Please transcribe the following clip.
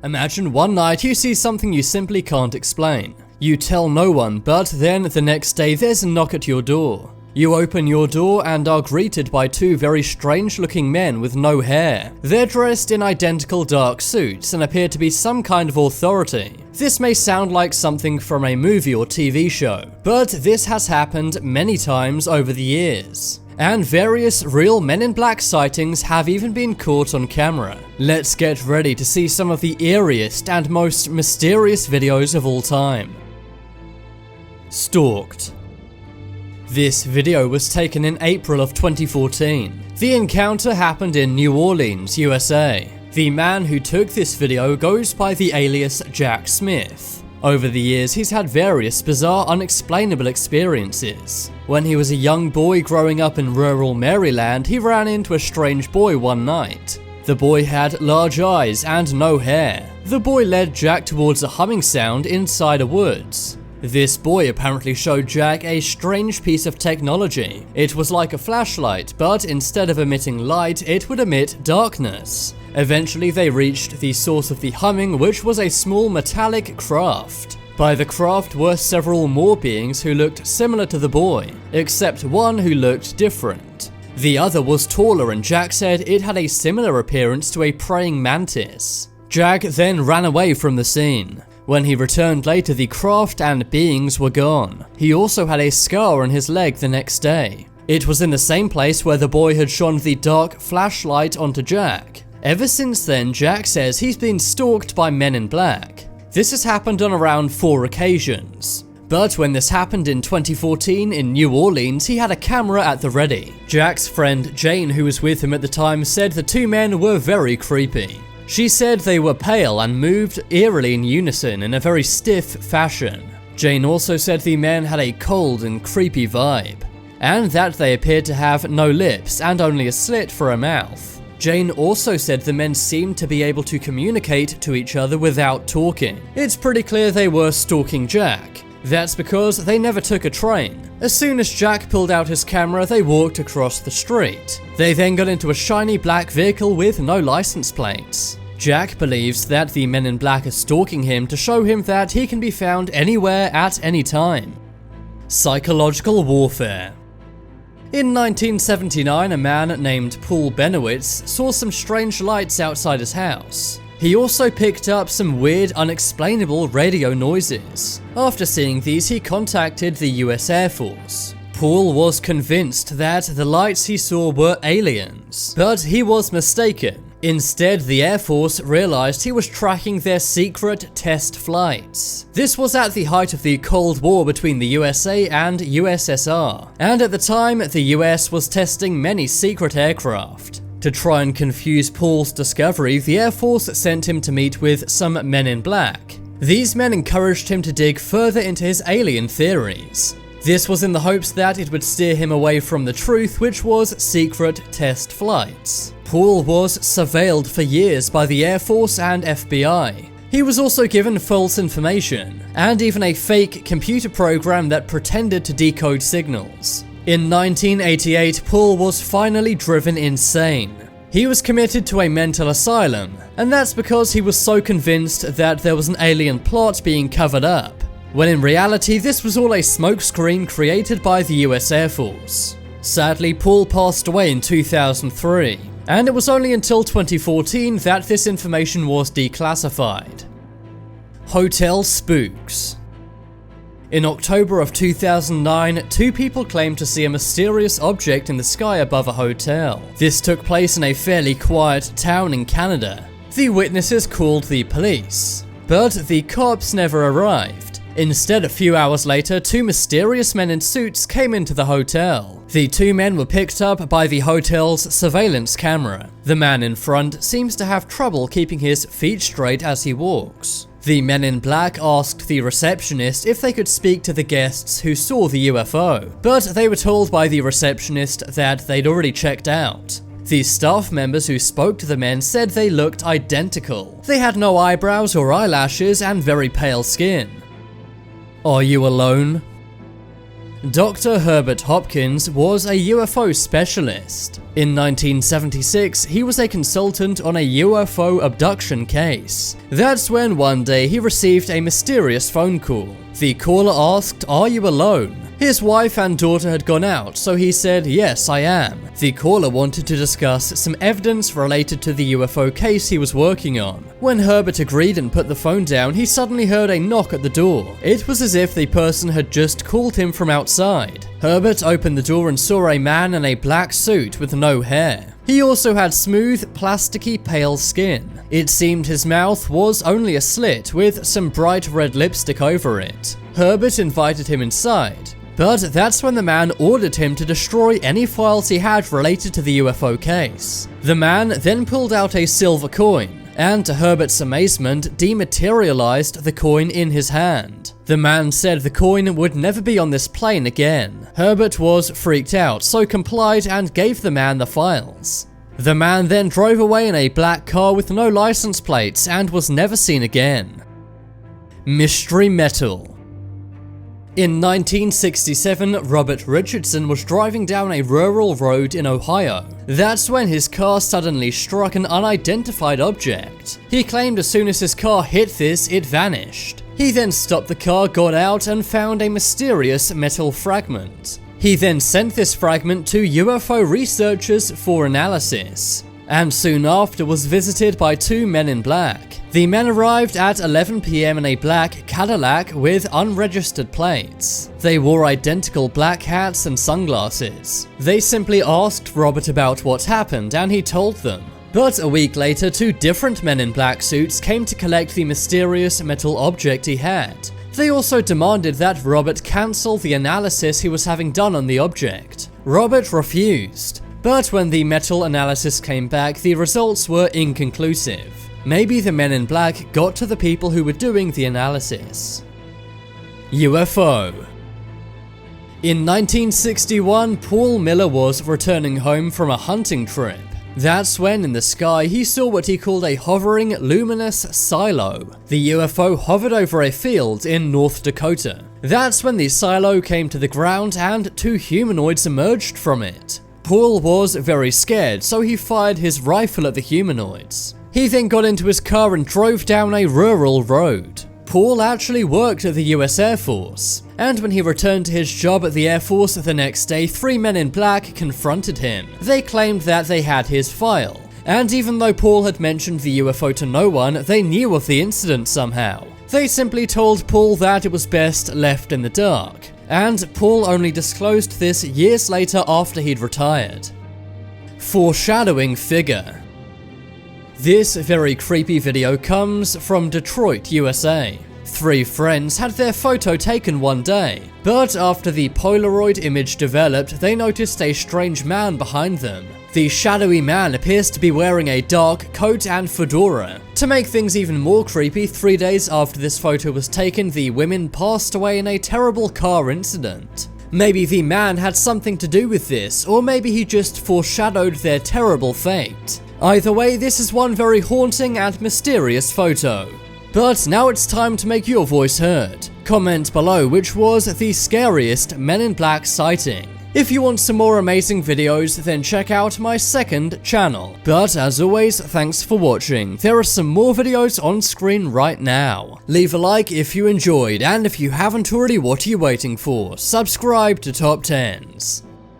Imagine one night you see something you simply can't explain. You tell no one, but then the next day there's a knock at your door. You open your door and are greeted by two very strange looking men with no hair. They're dressed in identical dark suits and appear to be some kind of authority. This may sound like something from a movie or TV show, but this has happened many times over the years. And various real Men in Black sightings have even been caught on camera. Let's get ready to see some of the eeriest and most mysterious videos of all time. Stalked. This video was taken in April of 2014. The encounter happened in New Orleans, USA. The man who took this video goes by the alias Jack Smith. Over the years, he's had various bizarre, unexplainable experiences. When he was a young boy growing up in rural Maryland, he ran into a strange boy one night. The boy had large eyes and no hair. The boy led Jack towards a humming sound inside a woods. This boy apparently showed Jack a strange piece of technology. It was like a flashlight, but instead of emitting light, it would emit darkness. Eventually they reached the source of the humming, which was a small metallic craft. By the craft were several more beings who looked similar to the boy, except one who looked different. The other was taller, and Jack said it had a similar appearance to a praying mantis. Jack then ran away from the scene. When he returned later, the craft and beings were gone. He also had a scar on his leg the next day. It was in the same place where the boy had shone the dark flashlight onto Jack. Ever since then, Jack says he's been stalked by Men in Black. This has happened on around 4 occasions. But when this happened in 2014 in New Orleans, he had a camera at the ready. Jack's friend Jane, who was with him at the time, said the two men were very creepy. She said they were pale and moved eerily in unison in a very stiff fashion. Jane also said the men had a cold and creepy vibe, and that they appeared to have no lips and only a slit for a mouth. Jane also said the men seemed to be able to communicate to each other without talking. It's pretty clear they were stalking Jack. That's because they never took a train. As soon as Jack pulled out his camera, they walked across the street. They then got into a shiny black vehicle with no license plates. Jack believes that the Men in Black are stalking him to show him that he can be found anywhere at any time. Psychological warfare. In 1979, a man named Paul Benowitz saw some strange lights outside his house. He also picked up some weird, unexplainable radio noises. After seeing these, he contacted the US Air Force. Paul was convinced that the lights he saw were aliens, but he was mistaken. Instead, the Air Force realized he was tracking their secret test flights. This was at the height of the Cold War between the USA and USSR, and at the time, the US was testing many secret aircraft. To try and confuse Paul's discovery, the Air Force sent him to meet with some Men in Black. These men encouraged him to dig further into his alien theories. This was in the hopes that it would steer him away from the truth, which was secret test flights. Paul was surveilled for years by the Air Force and FBI. He was also given false information, and even a fake computer program that pretended to decode signals. In 1988, Paul was finally driven insane. He was committed to a mental asylum, and that's because he was so convinced that there was an alien plot being covered up, when in reality this was all a smokescreen created by the US Air Force. Sadly, Paul passed away in 2003, and it was only until 2014 that this information was declassified. Hotel spooks. In October of 2009, 2 people claimed to see a mysterious object in the sky above a hotel. This took place in a fairly quiet town in Canada. The witnesses called the police, but the cops never arrived. Instead, a few hours later, 2 mysterious men in suits came into the hotel. The 2 men were picked up by the hotel's surveillance camera. The man in front seems to have trouble keeping his feet straight as he walks. The Men in Black asked the receptionist if they could speak to the guests who saw the UFO, but they were told by the receptionist that they'd already checked out. The staff members who spoke to the men said they looked identical. They had no eyebrows or eyelashes and very pale skin. Are you alone? Dr. Herbert Hopkins was a UFO specialist. In 1976, he was a consultant on a UFO abduction case. That's when one day he received a mysterious phone call. The caller asked, "Are you alone?" His wife and daughter had gone out, so he said, "Yes, I am." The caller wanted to discuss some evidence related to the UFO case he was working on. When Herbert agreed and put the phone down, he suddenly heard a knock at the door. It was as if the person had just called him from outside. Herbert opened the door and saw a man in a black suit with no hair. He also had smooth, plasticky, pale skin. It seemed his mouth was only a slit with some bright red lipstick over it. Herbert invited him inside. But that's when the man ordered him to destroy any files he had related to the UFO case. The man then pulled out a silver coin, and to Herbert's amazement, dematerialized the coin in his hand. The man said the coin would never be on this plane again. Herbert was freaked out, so complied and gave the man the files. The man then drove away in a black car with no license plates and was never seen again. Mystery metal. In 1967, Robert Richardson was driving down a rural road in Ohio. That's when his car suddenly struck an unidentified object. He claimed as soon as his car hit this, it vanished. He then stopped the car, got out, and found a mysterious metal fragment. He then sent this fragment to UFO researchers for analysis, and soon after was visited by two men in black. The men arrived at 11 p.m. in a black Cadillac with unregistered plates. They wore identical black hats and sunglasses. They simply asked Robert about what happened, and he told them. But a week later, two different men in black suits came to collect the mysterious metal object he had. They also demanded that Robert cancel the analysis he was having done on the object. Robert refused. But when the metal analysis came back, the results were inconclusive. Maybe the men in black got to the people who were doing the analysis. UFO. In 1961, Paul Miller was returning home from a hunting trip. That's when in the sky he saw what he called a hovering, luminous silo. The UFO hovered over a field in North Dakota. That's when the silo came to the ground and two humanoids emerged from it. Paul was very scared, so he fired his rifle at the humanoids. He then got into his car and drove down a rural road. Paul actually worked at the US Air Force, and when he returned to his job at the Air Force the next day, three men in black confronted him. They claimed that they had his file, and even though Paul had mentioned the UFO to no one, they knew of the incident somehow. They simply told Paul that it was best left in the dark, and Paul only disclosed this years later after he'd retired. Foreshadowing figure. This very creepy video comes from Detroit, USA. Three friends had their photo taken one day, but after the Polaroid image developed, they noticed a strange man behind them. The shadowy man appears to be wearing a dark coat and fedora. To make things even more creepy, 3 days after this photo was taken, the women passed away in a terrible car incident. Maybe the man had something to do with this, or maybe he just foreshadowed their terrible fate. Either way, this is one very haunting and mysterious photo. But now it's time to make your voice heard. Comment below which was the scariest Men in Black sighting. If you want some more amazing videos, then check out my second channel. But as always, thanks for watching. There are some more videos on screen right now. Leave a like if you enjoyed, and if you haven't already, what are you waiting for? Subscribe to Top 10s.